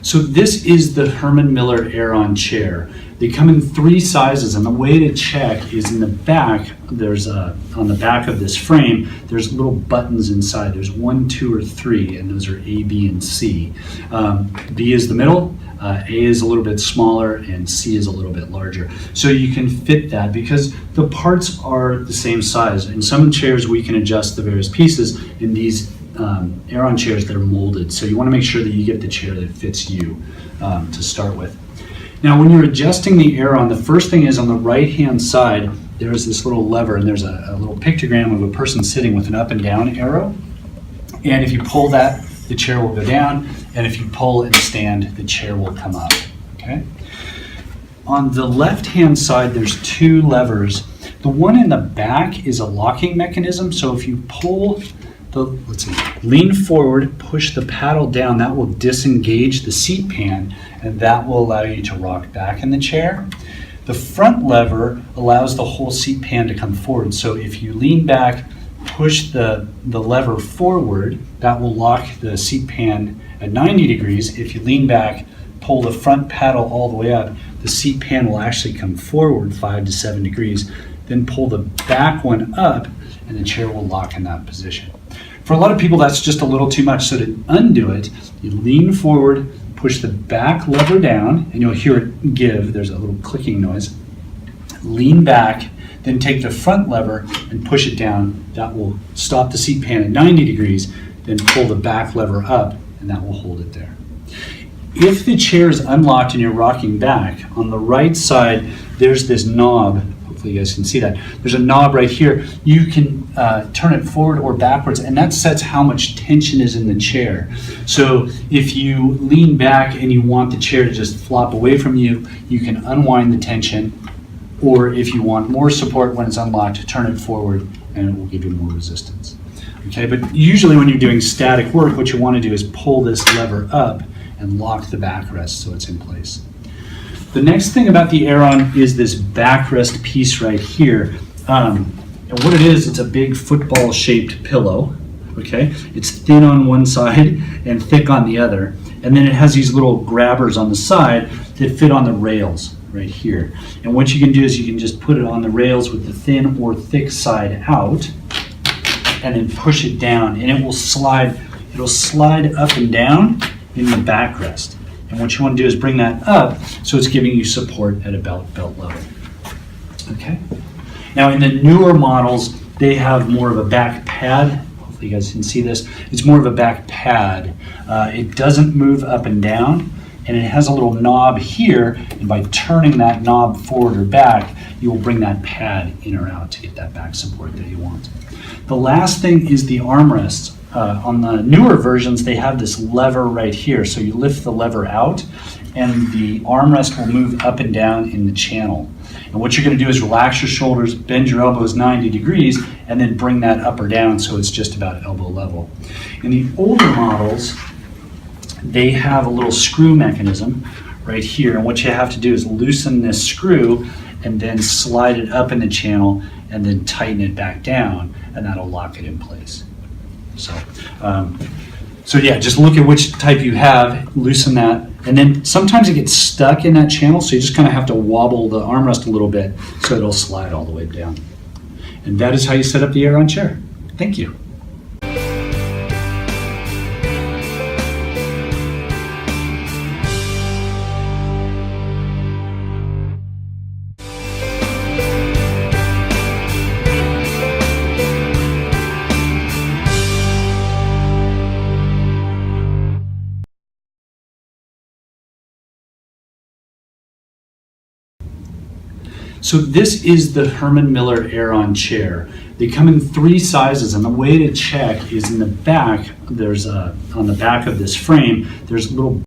So this is the Herman Miller Aeron chair. They come in 3 sizes, and the way to check is in the back. There's on the back of this frame, there's little buttons inside. There's 1, 2, or 3, and those are A, B, and C. B is the middle, A is a little bit smaller, and C is a little bit larger. So you can fit that because the parts are the same size. In some chairs, we can adjust the various pieces. In these Aeron chairs, they're molded. So you want to make sure that you get the chair that fits you to start with. Now, when you're adjusting the Aeron, the first thing is on the right-hand side, there's this little lever, and there's a little pictogram of a person sitting with an up and down arrow. And if you pull that, the chair will go down, and if you pull and stand, the chair will come up, okay? On the left-hand side, there's 2 levers. The one in the back is a locking mechanism, so if you pull lean forward, push the paddle down, that will disengage the seat pan, and that will allow you to rock back in the chair. The front lever allows the whole seat pan to come forward, so if you lean back, push the lever forward, that will lock the seat pan at 90 degrees. If you lean back, pull the front paddle all the way up, the seat pan will actually come forward 5 to 7 degrees. Then pull the back one up, and the chair will lock in that position. For a lot of people, that's just a little too much, so to undo it, you lean forward, push the back lever down, and you'll hear it give. There's a little clicking noise. Lean back, then take the front lever and push it down. That will stop the seat pan at 90 degrees. Then pull the back lever up, and that will hold it there. If the chair is unlocked and you're rocking back, on the right side, there's this knob. Hopefully you guys can see that. There's a knob right here. You can turn it forward or backwards, and that sets how much tension is in the chair. So if you lean back and you want the chair to just flop away from you, you can unwind the tension, or if you want more support when it's unlocked, turn it forward and it will give you more resistance. Okay, but usually when you're doing static work, what you want to do is pull this lever up and lock the backrest so it's in place. The next thing about the Aeron is this backrest piece right here. And what it is, it's a big football-shaped pillow. Okay, it's thin on one side and thick on the other, and then it has these little grabbers on the side that fit on the rails right here. And what you can do is you can just put it on the rails with the thin or thick side out, and then push it down, and it will slide. It'll slide up and down in the backrest. And what you want to do is bring that up so it's giving you support at a belt level. Okay. Now in the newer models, they have more of a back pad. Hopefully you guys can see this. It's more of a back pad. It doesn't move up and down, and it has a little knob here, and by turning that knob forward or back, you will bring that pad in or out to get that back support that you want. The last thing is the armrests. On the newer versions, they have this lever right here. So you lift the lever out, and the armrest will move up and down in the channel. And what you're going to do is relax your shoulders, bend your elbows 90 degrees, and then bring that up or down so it's just about elbow level. In the older models, they have a little screw mechanism right here. And what you have to do is loosen this screw and then slide it up in the channel and then tighten it back down, and that'll lock it in place. So yeah, just look at which type you have, loosen that, and then sometimes it gets stuck in that channel, so you just kind of have to wobble the armrest a little bit so it'll slide all the way down. And that is how you set up the Aeron chair. Thank you. So this is the Herman Miller Aeron chair. They come in 3 sizes, and the way to check is in the back. There's on the back of this frame, there's little